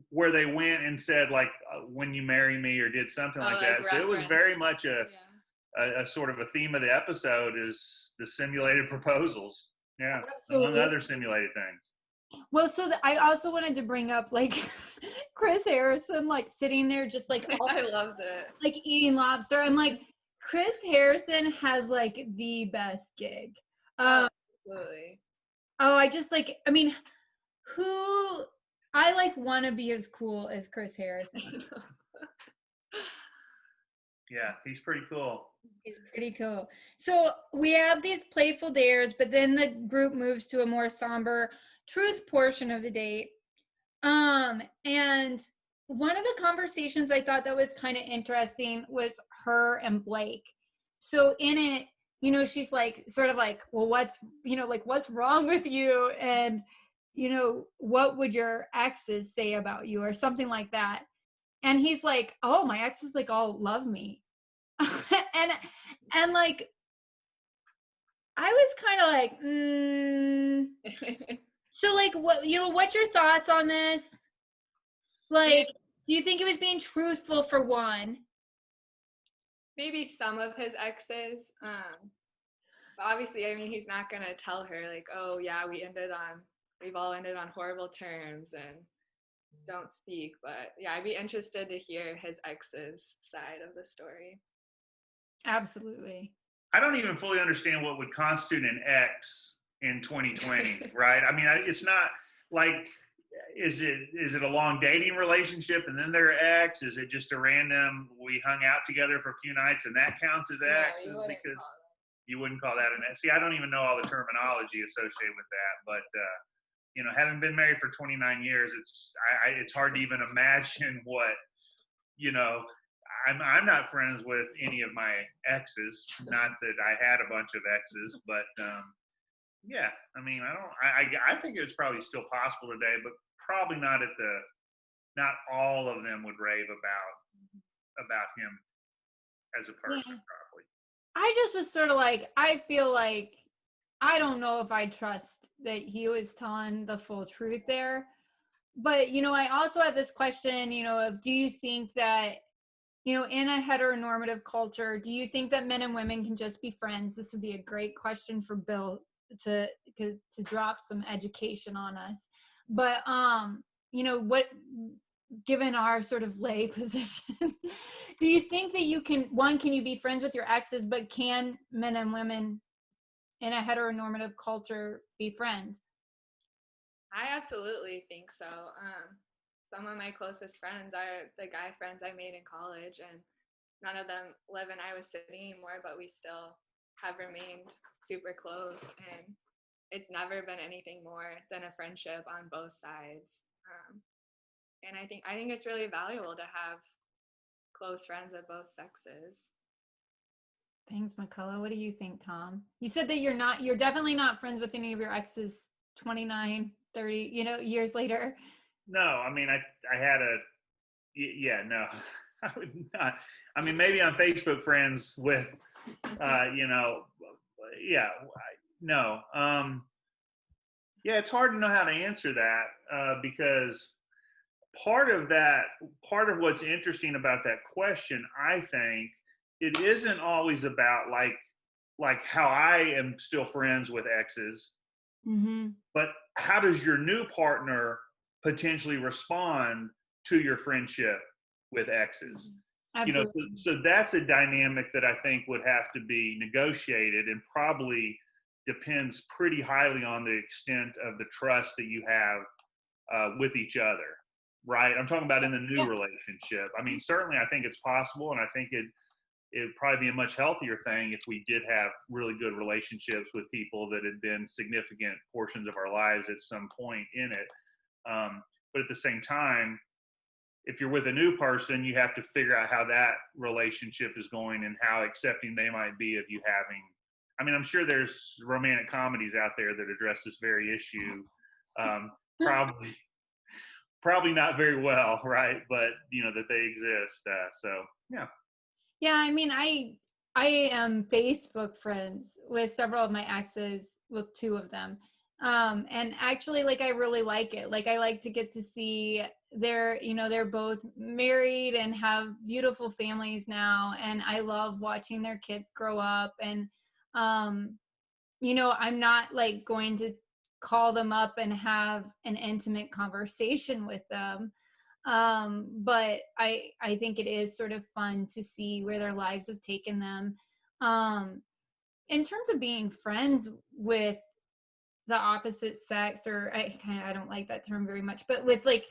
where they went and said like, when you marry me, or did something like that. Reference. So it was very much a sort of a theme of the episode is the simulated proposals. Yeah, absolutely. Among other simulated things. Well, so I also wanted to bring up like Chris Harrison, like sitting there just like I loved it, like eating lobster. I'm like, Chris Harrison has like the best gig. Absolutely. Oh, I just like, I mean, I like want to be as cool as Chris Harrison. Yeah, he's pretty cool. He's pretty cool. So we have these playful dares, but then the group moves to a more somber truth portion of the date. And one of the conversations I thought that was kind of interesting was her and Blake. So in it, you know, she's like, sort of like, well, what's wrong with you? And, you know, what would your exes say about you or something like that? And he's like, oh, my exes like all love me. and like, I was kind of like, So like, what's your thoughts on this? Like, do you think it was being truthful for one? Maybe some of his exes. But obviously, I mean, he's not going to tell her like, oh yeah, we've all ended on horrible terms and don't speak. But yeah, I'd be interested to hear his ex's side of the story. Absolutely. I don't even fully understand what would constitute an ex in 2020, right? I mean, it's not like, is it a long dating relationship and then they're ex? Is it just a random, we hung out together for a few nights and that counts as ex? Because you wouldn't call that an ex. See, I don't even know all the terminology associated with that, but you know, having been married for 29 years, it's hard to even imagine what, you know, I'm not friends with any of my exes. Not that I had a bunch of exes, but yeah, I mean, I think it's probably still possible today, but probably not all of them would rave about him as a person. Yeah. Probably. I just was sort of like, I feel like I don't know if I trust that he was telling the full truth there. But, you know, I also have this question, you know, of do you think that, you know, in a heteronormative culture, do you think that men and women can just be friends? This would be a great question for Bill to to drop some education on us. But what, given our sort of lay position, do you think that you can you be friends with your exes, but can men and women in a heteronormative culture be friends? I absolutely think so. Some of my closest friends are the guy friends I made in college, and none of them live in Iowa City anymore, but we still have remained super close, and it's never been anything more than a friendship on both sides. And I think it's really valuable to have close friends of both sexes. Thanks, McCulloch. What do you think, Tom? You said that you're definitely not friends with any of your exes 29, 30, years later. No, I mean, I had no, I would not. I mean, maybe on Facebook friends with, no. Yeah, it's hard to know how to answer that because part of what's interesting about that question, I think, it isn't always about like how I am still friends with exes, mm-hmm. but how does your new partner potentially respond to your friendship with exes? Absolutely. So that's a dynamic that I think would have to be negotiated, and probably depends pretty highly on the extent of the trust that you have with each other, right? I'm talking about in the new relationship. I mean, certainly I think it's possible, and I think it would probably be a much healthier thing if we did have really good relationships with people that had been significant portions of our lives at some point in it. But at the same time, if you're with a new person, you have to figure out how that relationship is going and how accepting they might be of you having. I mean, I'm sure there's romantic comedies out there that address this very issue. Probably not very well, right? But that they exist. So yeah. Yeah, I mean, I am Facebook friends with several of my exes, with two of them. And actually, like, I really like it. Like, I like to get to see they're both married and have beautiful families now. And I love watching their kids grow up. And, I'm not like going to call them up and have an intimate conversation with them. But I think it is sort of fun to see where their lives have taken them. In terms of being friends with the opposite sex, or I don't like that term very much, but with like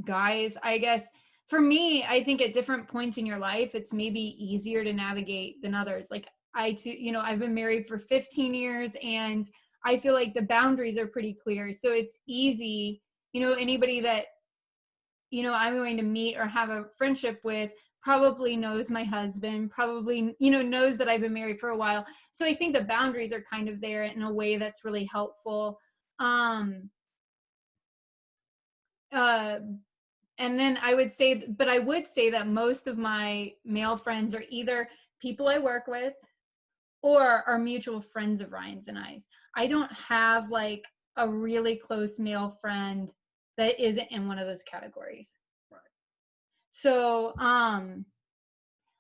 guys, I guess for me, I think at different points in your life, it's maybe easier to navigate than others. Like I've been married for 15 years, and I feel like the boundaries are pretty clear. So it's easy, anybody that, I'm going to meet or have a friendship with probably knows my husband, probably, knows that I've been married for a while. So I think the boundaries are kind of there in a way that's really helpful. And then I would say that most of my male friends are either people I work with or are mutual friends of Ryan's and I's. I don't have like a really close male friend that isn't in one of those categories. Right. So,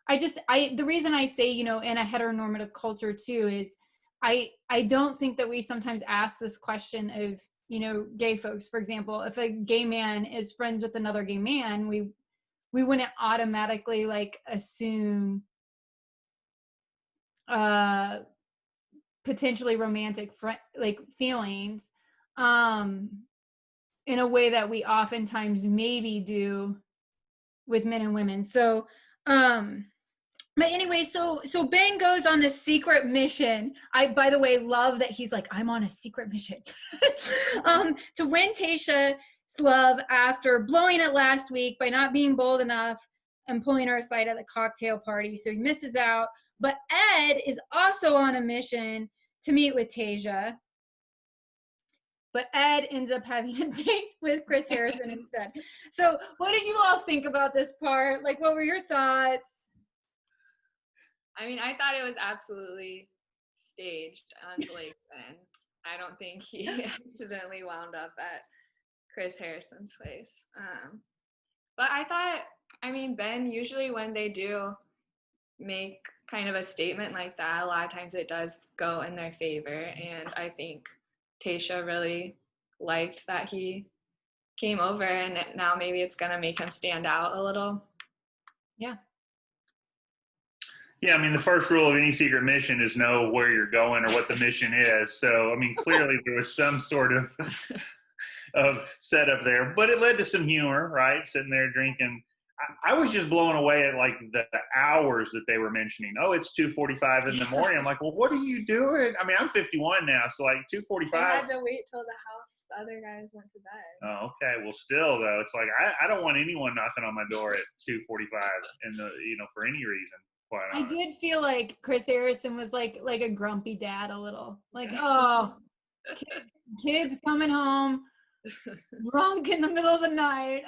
the reason I say, in a heteronormative culture too, is I don't think that we sometimes ask this question of, gay folks. For example, if a gay man is friends with another gay man, we wouldn't automatically like assume potentially romantic feelings in a way that we oftentimes maybe do with men and women. So but anyway, so Ben goes on this secret mission. I, by the way, love that he's like, I'm on a secret mission to win Tayshia's love after blowing it last week by not being bold enough and pulling her aside at the cocktail party. So he misses out. But Ed is also on a mission to meet with Tayshia. But Ed ends up having a date with Chris Harrison instead. So what did you all think about this part? Like, what were your thoughts? I mean, I thought it was absolutely staged on Blake's end. I don't think he accidentally wound up at Chris Harrison's place. But I thought, Ben, usually when they do make kind of a statement like that, a lot of times it does go in their favor. And I think Tayshia really liked that he came over, and now maybe it's going to make him stand out a little. Yeah. Yeah, I mean, the first rule of any secret mission is know where you're going or what the mission is. So, I mean, clearly there was some sort of setup there, but it led to some humor, right? Sitting there drinking. I was just blown away at like the hours that they were mentioning. Oh, it's 2:45 in the morning. I'm like, well, what are you doing? I mean, I'm 51 now, so like 2:45. They had to wait till the other guys went to bed. Oh, okay. Well, still though, it's like I don't want anyone knocking on my door at 2:45 and for any reason. I did feel like Chris Harrison was like a grumpy dad a little. Like, oh, kids coming home drunk in the middle of the night.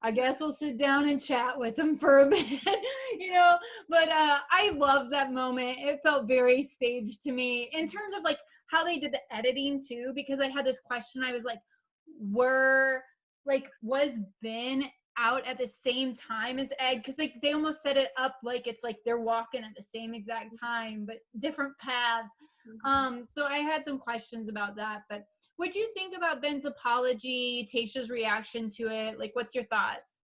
I guess I'll sit down and chat with him for a bit, But I loved that moment. It felt very staged to me in terms of like how they did the editing too, because I had this question. I was like, was Ben out at the same time as Ed? Because like they almost set it up like it's like they're walking at the same exact time, but different paths. So I had some questions about that. But what do you think about Ben's apology, Tayshia's reaction to it? Like, what's your thoughts?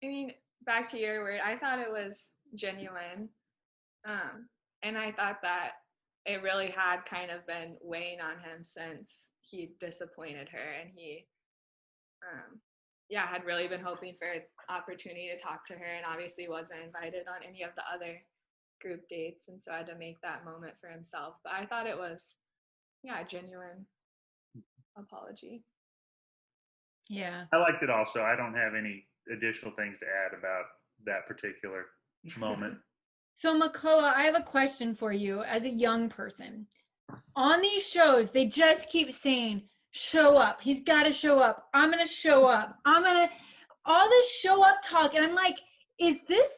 I mean, back to your word, I thought it was genuine. And I thought that it really had kind of been weighing on him since he disappointed her, and he had really been hoping for an opportunity to talk to her, and obviously wasn't invited on any of the other group dates, and so I had to make that moment for himself. But I thought it was a genuine apology. Yeah, I liked it also. I don't have any additional things to add about that particular moment. So McCulloch, I have a question for you as a young person. On these shows, they just keep saying, show up. He's got to show up. I'm going to show up. All this show up talk. And I'm like, is this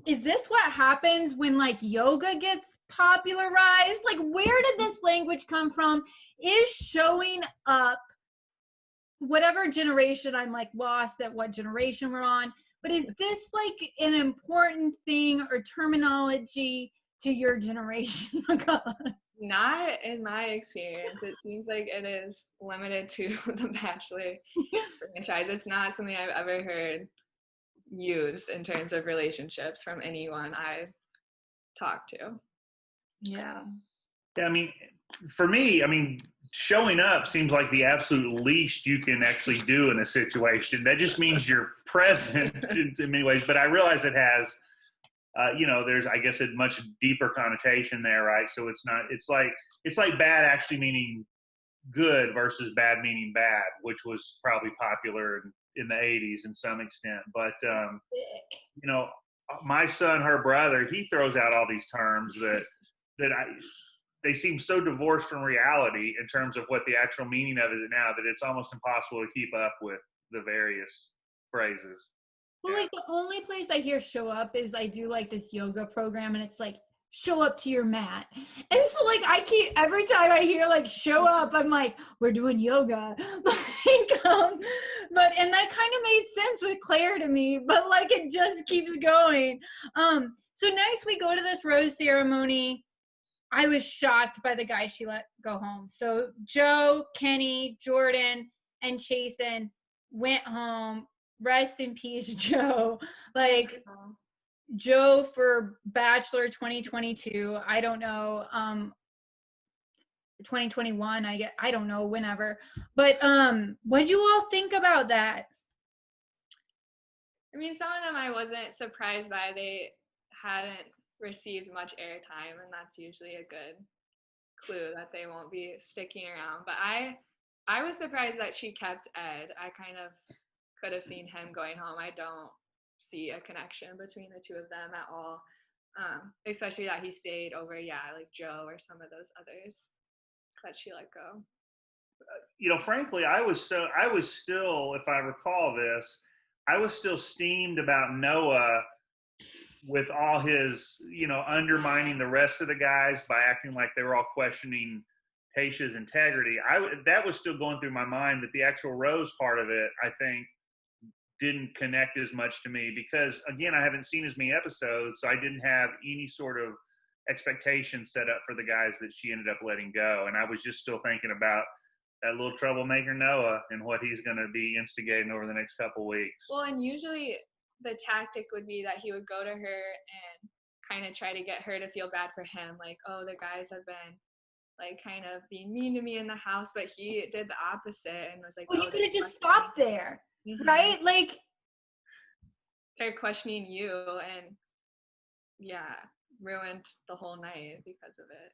is this what happens when like yoga gets popularized? Like, where did this language come from? Is showing up, whatever generation, I'm like lost at what generation we're on, but is this like an important thing or terminology to your generation? Not in my experience. It seems like it is limited to the Bachelor franchise. It's not something I've ever heard used in terms of relationships from anyone I talked to. Yeah. Yeah, I mean, for me, showing up seems like the absolute least you can actually do in a situation. That just means you're present in many ways. But I realize it has, there's, I guess, a much deeper connotation there, right? So it's like bad actually meaning good versus bad meaning bad, which was probably popular in the 80s in some extent. But, my son, her brother, he throws out all these terms they seem so divorced from reality in terms of what the actual meaning of it is now that it's almost impossible to keep up with the various phrases. Well, like the only place I hear show up is I do like this yoga program, and it's like, show up to your mat. And so like every time I hear like show up, I'm like, we're doing yoga. And that kind of made sense with Claire to me, but like it just keeps going. So next we go to this rose ceremony. I was shocked by the guy she let go home. So Joe, Kenny, Jordan, and Chasen went home. Rest in peace, Joe. Like, Joe for Bachelor 2022. I don't know. 2021. I don't know. Whenever. But what did you all think about that? I mean, some of them I wasn't surprised by. They hadn't received much airtime, and that's usually a good clue that they won't be sticking around. But I was surprised that she kept Ed. I kind of could have seen him going home. I don't see a connection between the two of them at all, especially that he stayed over like Joe or some of those others that she let go. Frankly, I was still, if I recall this, I was still steamed about Noah with all his, undermining the rest of the guys by acting like they were all questioning Tayshia's integrity. That was still going through my mind, that the actual Rose part of it, I think, didn't connect as much to me because, again, I haven't seen as many episodes, so I didn't have any sort of expectation set up for the guys that she ended up letting go. And I was just still thinking about that little troublemaker Noah and what he's going to be instigating over the next couple weeks. Well, and usually the tactic would be that he would go to her and kind of try to get her to feel bad for him. Like, oh, the guys have been like kind of being mean to me in the house, but he did the opposite and was like, well, oh, you could have just stopped there, right? Like, they're questioning you, and yeah, ruined the whole night because of it.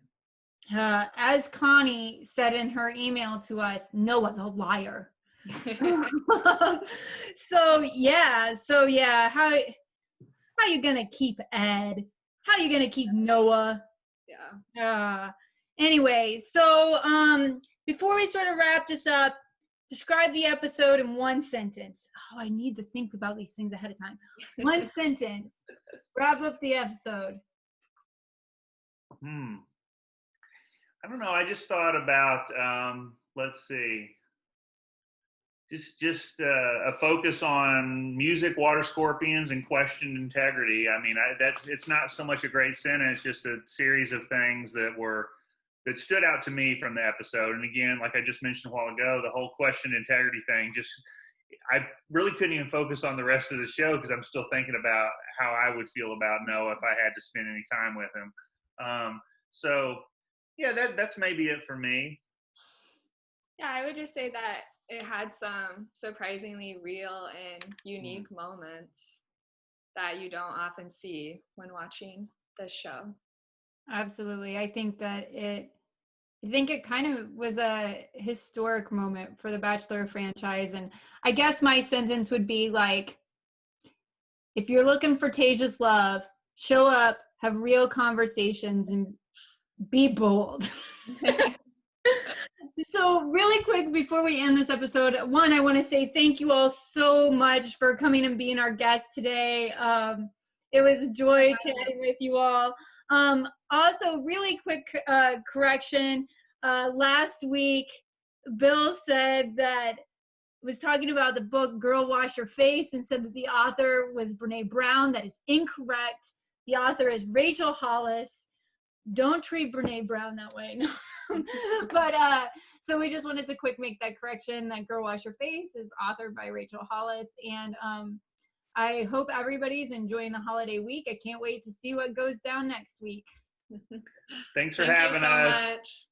As Connie said in her email to us, Noah the liar. So yeah, how you gonna keep Ed? How you gonna keep Noah? Yeah. Anyway, so before we sort of wrap this up, describe the episode in one sentence. Oh, I need to think about these things ahead of time. One sentence. Wrap up the episode. I don't know. I just thought about, let's see, just a focus on music, water scorpions, and questioned integrity. I mean, it's not so much a great sentence, just a series of things that stood out to me from the episode. And again, like I just mentioned a while ago, the whole questioned integrity thing, I really couldn't even focus on the rest of the show because I'm still thinking about how I would feel about Noah if I had to spend any time with him. So yeah, that's maybe it for me. Yeah, I would just say that it had some surprisingly real and unique moments that you don't often see when watching this show. Absolutely. I think it kind of was a historic moment for the Bachelor franchise. And I guess my sentence would be like, if you're looking for Tayshia's love, show up, have real conversations, and be bold. So really quick before we end this episode, one, I want to say thank you all so much for coming and being our guests today. It was a joy chatting with you all. Also, really quick correction. Last week, Bill said that was talking about the book Girl Wash Your Face and said that the author was Brene Brown. That is incorrect. The author is Rachel Hollis. Don't treat Brene Brown that way. No. But so we just wanted to quick make that correction that Girl Wash Your Face is authored by Rachel Hollis. And I hope everybody's enjoying the holiday week. I can't wait to see what goes down next week. Thanks for having us. Much.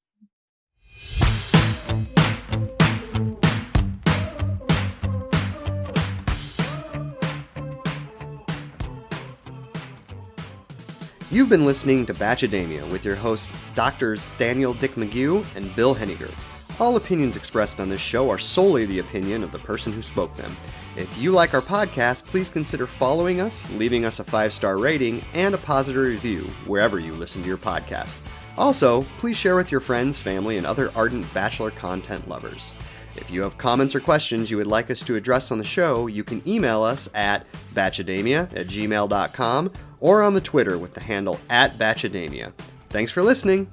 You've been listening to Batchademia with your hosts Drs. Daniel Dick McGew and Bill Henniger. All opinions expressed on this show are solely the opinion of the person who spoke them. If you like our podcast, please consider following us, leaving us a 5-star rating, and a positive review wherever you listen to your podcasts. Also, please share with your friends, family, and other ardent Bachelor content lovers. If you have comments or questions you would like us to address on the show, you can email us at batchademia@gmail.com or on the Twitter with the handle @batchademia. Thanks for listening.